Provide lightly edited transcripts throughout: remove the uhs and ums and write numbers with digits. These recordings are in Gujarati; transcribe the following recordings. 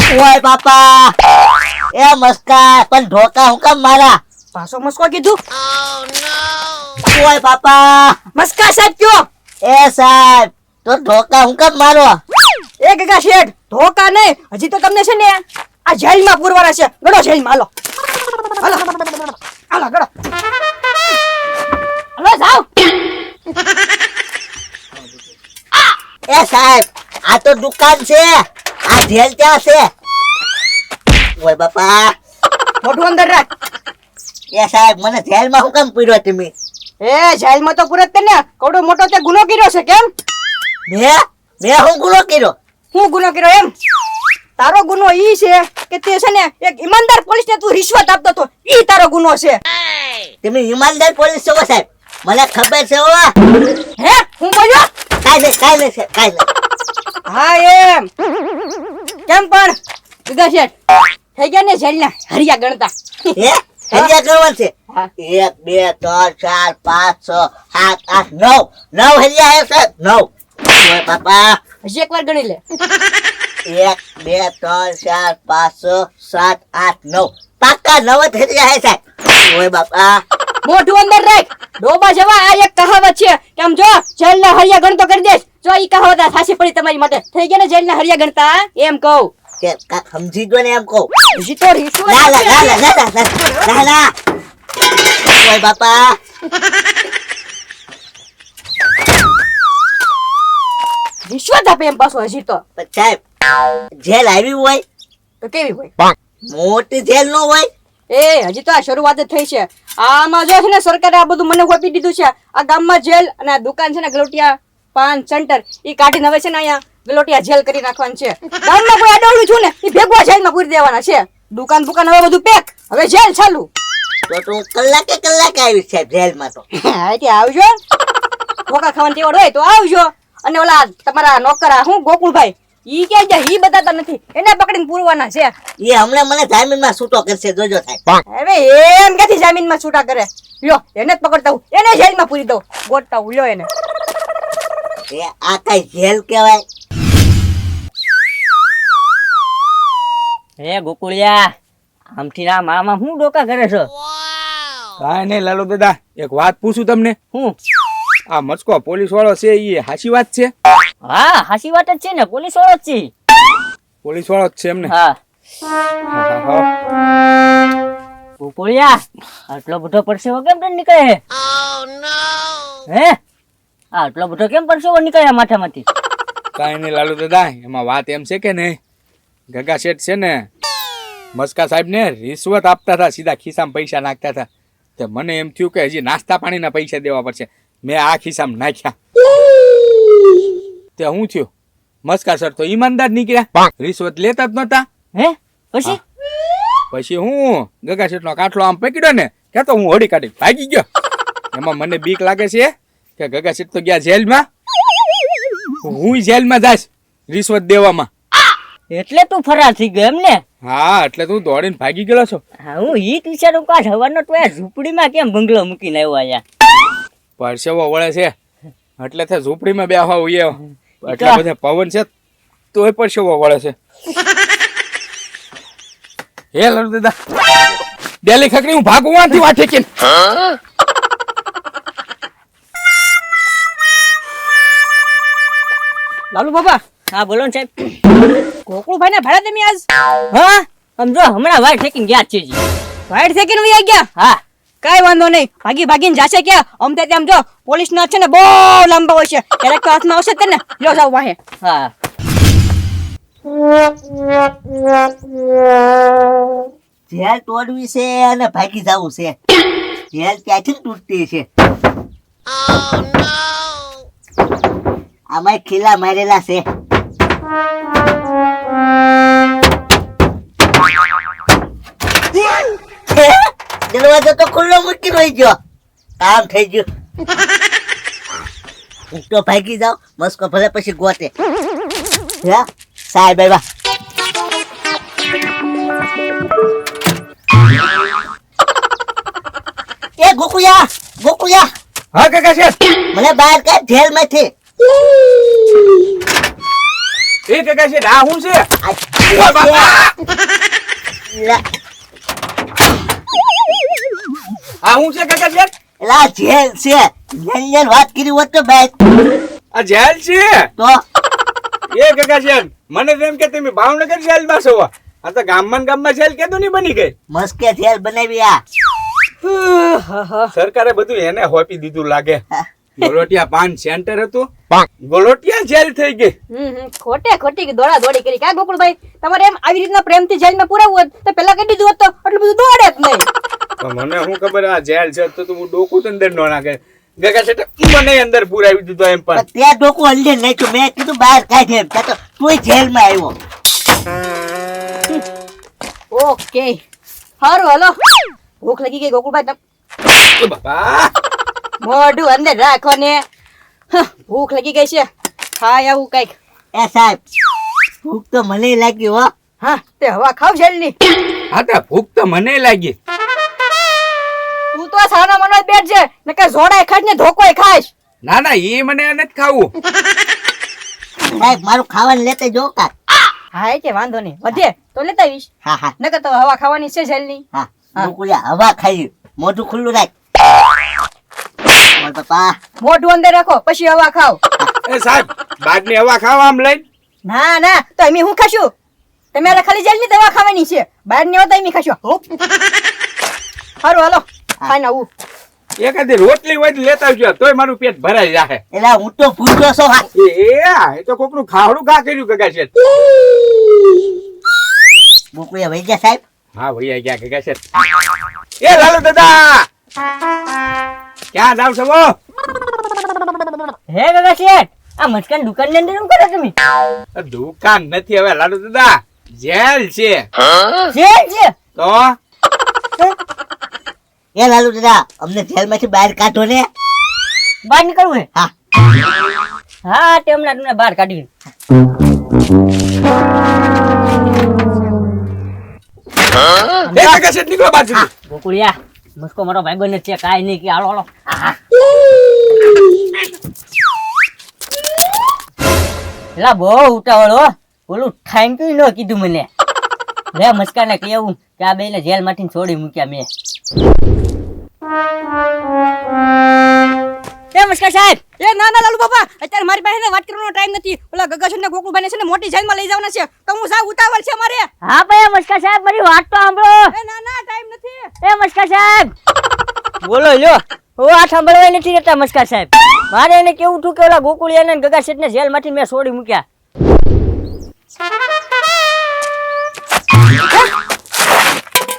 ઓય બાપા એ મસ્કા પણ ઢોકા હું કામ મારા પાછો મસ્કો કીધું. ઓય બાપા મસ્કા સાહેબ કયો? એ સાહેબ તો ઢોકા હું કામ મારો એ ગગા શેઠ ધોકા નહીં, હજી તો તમને છે ને આ જેલમાં પૂરવાના છે. ગડો જેલમાં, હાલો હાલો હાલો ગડો હાલો જાઓ. એ સાહેબ આ તો દુકાન છે, આ જેલ ક્યાં છે? ઓય બાપા મોઢું અંદર રાખ. એ સાહેબ મને જેલમાં હું કામ પૂર્યો તમે? એ જેલમાં તો પૂરત તને કવડો મોટો તે ગુનો કર્યો છે. કેમ? મેં હું ગુનો કર્યો? હું ગુનો કર્યો એમ? તારો ગુનો ઈ છે કે તે છે ને એક ઈમાનદાર પોલીસને તું રિશ્વત આપતો તો, ઈ તારો ગુનો છે. તમે ઈમાનદાર પોલીસ છો સાહેબ? મને ખબર છે હો. હે હું બોલ્યો? કાઈ નહીં. હા એમ કેમ પણ ગગા શેઠ થઈ ગયા ને જેલના હરિયા ગણતા. હે હરિયા ગણવા છે? હા. 1 2 3 4 5 6 7 8 9 હરિયા હે સાહેબ, 9. ઓય બાપા હજી એકવાર ગણી લે. 1 2 3 4 5 6 7 8 9 પાક્કા 9 જ હરિયા હે સાહેબ. ઓય બાપા મોઢું અંદર રાખ. ડોબા જેવા આ એક કહાવત છે કે આમ જો જેલના હરિયા ગણતો કરી દેશ. જો ઈ કહાવત આ સાચી પડી તમારી માટે. થઈ ગયા ને જેલના હરિયા ગણતા એમ કહું. કે કાક સમજી ગયો ને એમ કહું? હજી તો રિશ્વત ના. ઓય બાપા રિશ્વત આપે એમ પાછો હજી તો. પણ સાહેબ જેલ આવી હોય તો કેવી હોય? મોટી જેલ નો હોય? એ હજી તો આ શરૂઆત જ થઈ છે. આમાં જો છે ને સરકારે આ બધું મને આપી દીધું છે. આ ગામમાં જેલ અને આ દુકાન છે ને ગલોટિયા પાન સેન્ટર ઈ કાઢીને હવે છે ને અહીંયા ગલોટિયા જેલ કરી નાખવાનું છે. ગામમાં કોઈ આડવડું છું ને ઈ ભેગવા જેલમાં પૂરી દેવાના છે. દુકાન હવે બધું પેક, હવે જેલ ચાલુ. તો હું કલાકે આવી સાહેબ જેલમાં તો. એટલે આવજો. ધોકા ખાવાની ટેવડ હોય તો આવજો. અને ઓલા તમારા નોકરા હું ગોકુળભાઈ ઈ ક્યાં જાય ઈ બતાતા નથી, એને પકડીને પૂરવાના છે. એ હમણાં મને જામીનમાં છૂટો કરશે, જોજો સાહેબ. હવે એમ ક્યાંથી જામીનમાં છૂટા કરે? લ્યો એને જ પકડતા હું, એને જેલમાં પૂરી દઉં. ગોતતા હું, લ્યો એને. એ આ કઈ જેલ કહેવાય? હે ગોકુળિયા, આમથી ના મામા હું ડોકા કરે છો? કાંઈ નહીં લાલુ દાદા, એક વાત પૂછું તમને. હું? આ મસ્કો પોલીસ વાળો છે એ હાચી વાત છે? હા હાચી વાત જ છે ને, પોલીસ વાળો જ છે. પોલીસ વાળો જ છે એમને? હા. હા. ગોકુળિયા, આટલો બધો પરસેવો કેમ તને નીકળે હે? હે આટલો બધો કેમ પરસેવો નીકળ્યા માથામાંથી? કાંઈ નહીં લાલુ દાદા, એમાં વાત એમ છે કે નહીં, ગગા શેઠ છે ને મસ્કા સાહેબ ને રિશ્વત આપતા હતા, સીધા ખિસ્સામાં પૈસા નાખતા હતા. તે મને એમ થયું કે હજી નાસ્તા પાણીના પૈસા દેવા પડશે. મેં આ ખિસ્સામાં નાખ્યા. તે શું થયું? મસ્કા સર તો ઈમાનદાર નીકળ્યા, રિશ્વત લેતા જ નહોતા. હે પછી? પછી હું ગગા શેઠનો કાંઠલો આમ પકડ્યો ને કે તો હું હોડી કાઢી ભાગી ગયો. એમાં મને બીક લાગે છે કે ગગા શેઠ તો ગયા જેલમાં, હું જેલમાં જાઈશ રિશ્વત દેવામાં. એટલે તું ફરાર થઈ ગયો એમ ને? હા, એટલે તું દોડીને ભાગી ગયેલો છો. હા, હું ઈ વિચારું કે હવાનો તો આ ઝૂંપડીમાં કેમ બંગલો મૂકીને આવ્યો અહીંયા? પરસેવો વળે છે એટલે તે ઝૂંપડીમાં બેહવા ઉયો. એટલા બધા પવન છે તોય પરસેવો વળે છે. હે લાલુ દાદા, ડેલી ખકડી હું ભાગું વાંથી વાઠે કે. લાલુ બાબા. હા બોલો ને સાહેબ. ગોકુળભાઈ ને ભાડા તમે આજ? હા સમજો હમણાં વાર ઠેકીને ગયા જ છે જી. વાઈટ સેકન્ડ વહી ગયા? હા. કઈ વાંધો નહીં, ભાગીને જાશે ક્યાં? આમ તે તેમ જો પોલીસ ના છે ને બહુ લાંબા હોય છે, ક્યારેક તો હાથમાં આવશે તને. લ્યો જાવ વાહે. હા. જેલ તોડવી છે અને ભાગી જવું છે. જેલ ક્યાંથી તૂટતી છે? આમાં ખીલા મારેલા છે. દરવાજો તો ખુલ્લો મૂકી રહી ગયો. કામ થઈ ગયું. હું તો ભાગી જાવ, મસ્કો ભલે પછી ગોતે. હે સાહેબ આવ્યા. એ ગોકુળિયા. હા કાકા શેઠ. મને બહાર કાઢ જેલમાંથી. એ કાકા શેઠ, આ શું છે? ઓય બાપા! એલા આ હું છે કાકા શેઠ? એલા જેલ છે જેલ વાત કરી હોત તો ભાઈ આ જેલ છે તો એ કાકા શેઠ મને તો એમ કે તમે ભાવનગર જેલમાં છો આ તો ગામમાં ને ગામમાં જેલ કેદું નહીં બની ગઈ મસ્કે જેલ બનાવી આ સરકારે બધું એને હોપી દીધું લાગે ગોલોટિયા પાન સેન્ટર હતું ગોલોટિયા જેલ થઈ ગઈ ખોટી દોડા દોડી કરી ક્યાં ગોકુળભાઈ તમારે એમ આવી રીતના પ્રેમથી જેલમાં પુરાવું હોત તો પેલા કહી દીધું હોત તો આટલું બધું દોડે જ નહીં તો મને શું ખબર આ જેલ છે તો હું ડોકું તો અંદર નો નાખે ગગા શેઠે મને અંદર પુરાવી દીધો એમ પણ ત્યાં ડોકું અંદર નાખ્યું મેં કીધું બહાર કાઢે એમ ત્યાં તો તું જેલમાં આવ્યો ઓકે સારું હાલો ભૂખ લાગી ગઈ ગોકુળભાઈ ઓ બાપા મોઢું અંદર રાખો ને ભૂખ લાગી ગઈ છે ખાય આવું કઈક એ સાહેબ ભૂખ તો મને લાગી હો હા તે હવા ખાવ જેલની હા તો ભૂખ તો મને લાગી તું તો સાનો મનો બેઠ છે ને કે જોડાય ખાય ને ધોકોય ખાઈશ ના ના એ મને નથી ખાવું સાહેબ મારું ખાવાનું લેતે જો કા હા એ કે વાંધો નહીં વધે તો લેતા આવીશ હા હા નકર તો હવા ખાવાની છે જેલની હા ગોકુળિયા હવા ખાઈ મોઢું ખુલ્લું રાખ મારા પપ્પા મોઢું અંદર રાખો પછી હવા ખાવ એ સાહેબ બાદની હવા ખાવા આમ લઈને ના ના તો એમી હું ખાશું તમારે ખાલી જેલની દવા ખાવાની છે બહાર ની હોય તો એમી ખાશું સારું હાલો ખાઈને આવું એકાદી રોટલી હોય તો લેતા આવજો તોય મારું પેટ ભરાઈ જાય એલા હું તો ભૂખ્યો છું હા એ તો કોકનું ખાવડું ઘા કર્યું ગગા શેઠ ગોકુળિયા વઈ ગયા સાહેબ હા ભૈયા ગયા ગગા શેઠ એ લાલુ દાદા ક્યાં જાવ છો બો હે ગગા શેઠ આ મસ્કાન દુકાન ની અંદર શું કરો તમે દુકાન નથી હવે લાલુ દાદા જેલ છે જેલ છે તો એ લાલુ દાદા અમને જેલમાંથી બહાર કાઢો ને બહાર નીકળવું હે હા હા તે હમણાં તમને બહાર કાઢી એ ગગા શેઠ નીકળો બાજુ ગોકુળિયા મસ્કો મારો ભાઈબંધ છે કાઈ નહીં કે હાલો હાલો એલા બહુ ઉતાવળ હો ઓલું થેન્ક યુ નો કીધું મને લે મસ્કાને કહ્યું કે આ બેને જેલ માંથી છોડી મૂક્યા મેં એ મસ્કા સાહેબ એ ના ના લાલુ બાપા અત્યારે મારી પાસે વાત કરવાનો ટાઈમ નથી ઓલા ગગા ને ગોકુળભાઈ છે ને મોટી જેલમાં લઈ જવાના છે તો હું સાવ ઉતાવળ છે મારે હા ભાઈ મસ્કા સાહેબ મારી વાત તો સાંભળો એ ના ના ટાઈમ નથી એ મસ્કા સાહેબ બોલો લ્યો હું આ સાંભળવા નથી રહેતા મસ્કા સાહેબ મારે એને કેવું હતું કે ઓલા ગોકુળિયાને અને ગગા શેઠને જેલ માંથી મેં છોડી મૂક્યા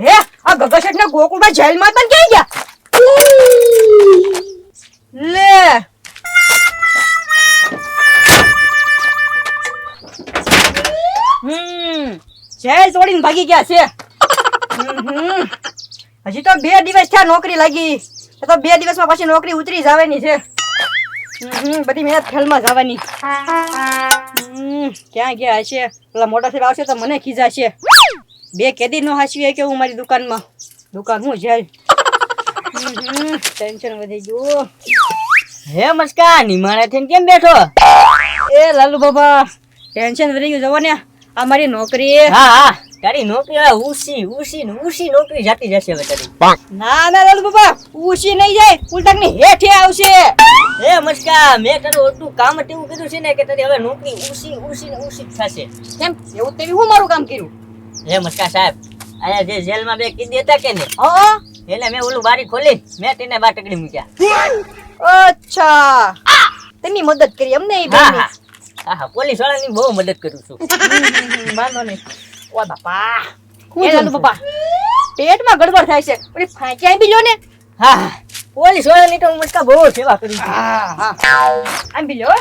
હે આ ગગા ને ગોકુળભાઈ જેલમાં પણ ક્યાં ગયા લે જેલ છોડીને ભાગી ગયા છે હજી તો 2 દિવસ થયા નોકરી લાગી તો 2 દિવસમાં પછી નોકરી ઉતરી જવાની છે બધી મહેનત ફેલમાં જવાની ક્યાં ગયા હશે પેલા મોટા સાહેબ આવશે તો મને ખીજાશે 2 કેદી નો હાસવી કે હું મારી દુકાનમાં દુકાન હું જેલ ટેન્શન વધી ગયું હે મસ્કા નિમાણા થઈને કેમ બેઠો એ લાલુ બાબા ટેન્શન વધી ગયું જવો ને આ મારી નોકરી હા હા તારી નોકરી હવે ઉસી નોકરી જાતી જશે હવે તારી ના ના લાલુ બાબા ઉસી નહીં જાય ઉલટાક ની હેઠે આવશે હે મસ્કા મેં તારું એટલું કામ જ એવું કીધું છે ને કે તારી હવે નોકરી ઉસી જ થશે કેમ એવું તેવી હું મારું કામ કર્યું હે મસ્કા સાહેબ આયા જે જેલમાં 2 કીધી હતા કે ને હા એને મેં ઓલું બારી ખોલી મેં તેને બાર ટકડી મૂક્યા અચ્છા તેની મદદ કરી અમને એ હા બેની હા હા પોલીસ વાળાની બહુ મદદ કરું છું વાંધો નહીં ઓ બાપા એ લાલુ બાપા પેટમાં ગડબડ થાય છે ઓલી ફાંકી આવી લ્યો ને હા હા પોલીસ વાળાની તો હું મસ્કા બહુ સેવા કરું છું હા આંબી લ્યો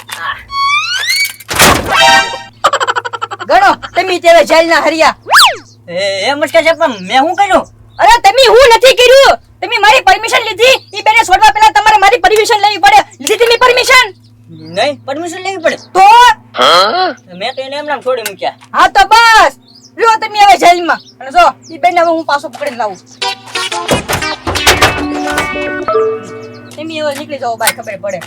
ગણો તમે તેરે જેલના હરિયા એ મસ્કા સાહેબ પણ મેં શું કર્યું અરે તમે હું નથી કર્યું તમે મારી પરમિશન લીધી ઈ બેને છોડવા પહેલા તમારે મારી પરમિશન લેવી પડે લીધી તમે પરમિશન નહીં પરમિશન લેવી પડે તો મેં તો એને એમનામ છોડી મૂક્યા હા તો બસ લ્યો તમે હવે જેલમાં અને જો ઈ બેને હવે હું પાછો પકડીને લાવું તમે હવે નીકળી જાઓ બહાર ખબર પડે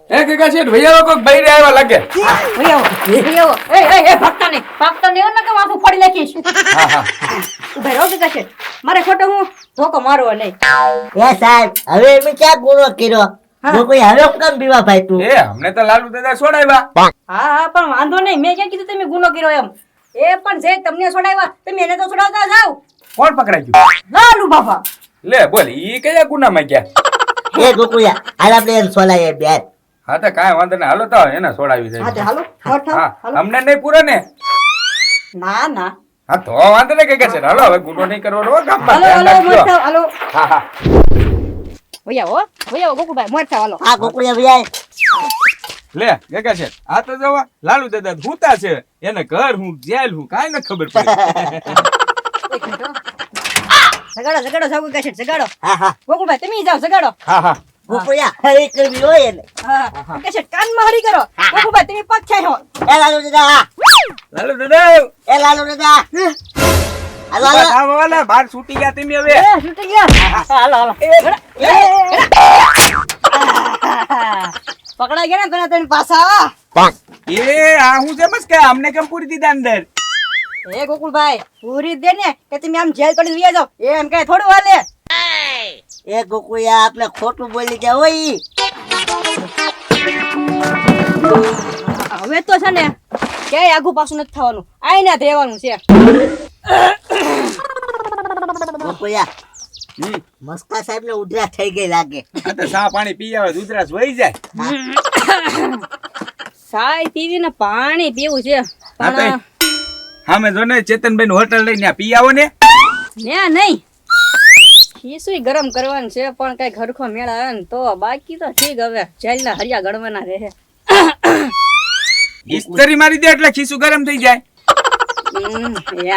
એ ગગા શેઠ ભૈયા કોક બૈરે આવ્યા લાગે. ભઈ આવો, ભઈ આવો. એ ભક્તા નહીં એવું ન કે માથું ફોડી નાખીશ. હા હા ઉભા રહો ગગા શેઠ. મારે ખોટો હું ધોકો મારવો નહીં. એ સાહેબ હવે એમ ક્યાં ગુનો કર્યો હા. જો કોઈ હવે કેમ બીવા ભાઈ તું એ અમને તો લાલુ દાદા છોડાવ્યા. હા પણ વાંધો નહીં, મેં ક્યાં કીધું તમે ગુનો કર્યો એમ. એ પણ જે તમને છોડાવ્યા તમે એને તો છોડાવતા જાવ. કોણ પકડાઈ ગયું? લાલુ બાપા. લે બોલ ઈ કયા ગુનામાં ગયા? એ ગોકુળિયા હાલ આપણે એને સોલાઈએ બેન હા તો કાંઈ વાંધો નહીં, હાલો તો એને છોડાવી હા તે દે. હાલો હટ હા હાલો. અમને નહીં પૂરો ને? ના ના હા તો વાંધો નહીં ગગા શેઠ, હાલો હવે ગુનો નહીં કરવાનો હો, ગામમાં હાલો ધ્યાન હાલો રાખજો. મોર થાવ, હાલો હા હા ભૈયા ગોકુભાઈ મોર થાવ, હાલો. આ ગોકુળિયા ભાઈ લે ગગા શેઠ આ તો જવા લાલુ દાદા હુતા છે, એને ઘર હું જેલ હું કાંઈ ન ખબર પડી. એક મિનિટ હો. જગાડો જાવ ગગા શેઠ, જગાડો. હા હા ગોકુભાઈ તમે જાઓ, જગાડો. હા હા ગોકુળિયા હરી કરવી હોય એને હા ગગા શેઠ કાનમાં હરી કરો. ગોકુભાઈ તમે પગ ખાઈ હો. એ લાલુ દાદા લાલુ દાદા એ લાલુ દાદા હાલો હાલો વાલા બાર છૂટી ગયા તમે હવે. એ છૂટી ગયા. હાલો હાલો પકડાઈ ગયા ને તને તને પાછા. એ આ હું જેમ જ કે અમને કેમ પૂરી દીધા અંદર? એ ગોકુળભાઈ પૂરી દે ને કે તમે આમ જેલ કરી વ્યા જાવ એમ કઈ થોડું હાલે. એ ગોકુળિયા આપણે ખોટું બોલી ગયા હોય ઈ. હવે તો છે ને ક્યાંય આગુ પાછું નથી થવાનું, આઈને જ રહેવાનું છે. ગોકુળિયા મસ્કા સાહેબ ને ઉધરા થઈ ગઈ લાગે આ તો ચા પાણી પી આવે તો ઉધરાસ વહી જાય. સાય પીવી ને પાણી પીવું છે હા તો પણ હામે જો ને ચેતનભાઈ નું હોટલ લઈને પી આવો ને. ત્યાં નહીં ખીસુય ગરમ કરવાનું છે પણ કઈ ઘરખો મેળ આવે ને તો, બાકી તો ઠીક. હવે જેલના હરિયા ગળવાના રહે. ઇસ્તરી મારી દે એટલે ખીસું ગરમ થઈ જાય.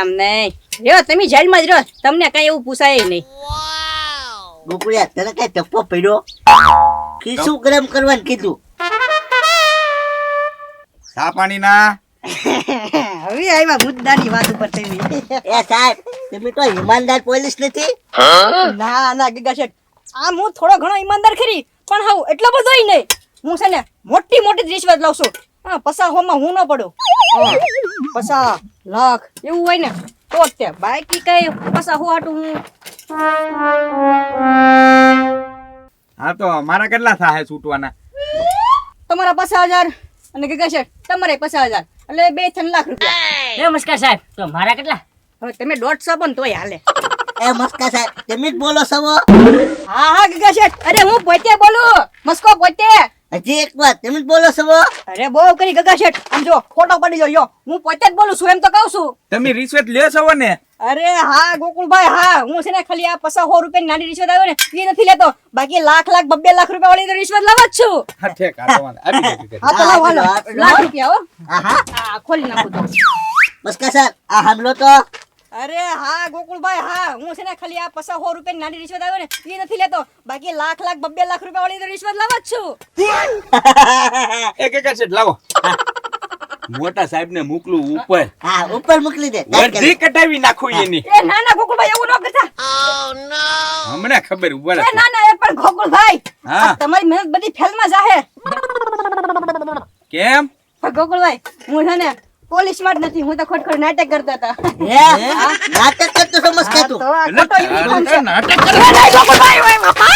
એમ નહીં રહ્યો તમે જેલમાં જ રહો, તમને કઈ એવું પૂછાય નહીં. ગોકુળિયા તને કઈ ટપ્પો પડ્યો ખીસું ગરમ કરવાનું કીધું ચા પાણી ના હવે આવ્યા મુદ્દાની વાત ઉપર તમે. એ સાહેબ તમે તો ઈમાનદાર પોલીસ નથી ના ગગા શેઠ આમ હું થોડો ઘણો ઈમાનદાર ખરી પણ હાવ એટલો બધો નહીં. હું છે ને મોટી મોટી જ રિશ્વત લઉં છું. હા પસાહોમાં હું ન પડું. 50 લાખ એવું હોય ને તો જ તે, બાકી કઈ પસાહો હાટું હું. હા તો મારા કેટલા થાય છૂટવાના? તમારા 50,000 અને ગગા શેઠ તમારે 50,000 એટલે 2-3 લાખ રૂપિયા. નમસ્કાર સાહેબ, તો મારા કેટલા? હવે તમે 150 પણ તોય હાલે. એ મસ્કા સાહેબ તમે જ બોલો છો હા ગગા શેઠ, અરે હું પોતે બોલું, મસ્કો પોતે. હજી એક વાર તમે જ બોલો છો અરે બહુ કરી ગગા શેઠ, આમ જો ફોટો પડી ગયો. હું પોતે જ બોલું છું એમ તો કહું છું. તમે રિશ્વત લ્યો છો ને? અરે હા ગોકુળભાઈ હા, હું છે ને ખાલી આ 50 રૂપિયાની નાની રિશ્વત આવે ને એ નથી લેતો, બાકી લાખ 2 લાખ રૂપિયા વાળી તો રિશ્વત લાવ જ છું. હા ઠેક આ તો વાંધો. આપી દે, આપી દે. હા તો લાવ હાલો, હા, લાખ રૂપિયા હો. હા હા હા ખોલી નાખું તો. મસ્કા સાહેબ આ હામલો તો અરે હા ગોકુળભાઈ હા, હું છે ને ખાલી આ 50 રૂપિયાની નાની રિશ્વત આવે ને એ નથી લેતો, બાકી લાખ 2 લાખ રૂપિયા વાળી તો રિશ્વત લાવ જ છું. એક એક છે લાવો. મોટા સાહેબ ને મોકલું ઉપર, હા ઉપર મોકલી દે બધી કટાવી નાખું એની. એ ના ના ગોકુળભાઈ એવું ન કરતા. હમણાં ખબર ઉભા એ રાખો. ના ના એ પણ ગોકુળભાઈ હા. આ તમારી મહેનત બધી ફેલમાં જાહે. કેમ? પણ ગોકુળભાઈ હું છે ને પોલીસ માં જ નથી, હું તો ખોટ નાટક કરતા હતા. હે નાટક કરતો છો મસ્કા તું તો આ ખોટો uniform છે. નાટક એ નહીં ગોકુળભાઈ, ઓય બાપા!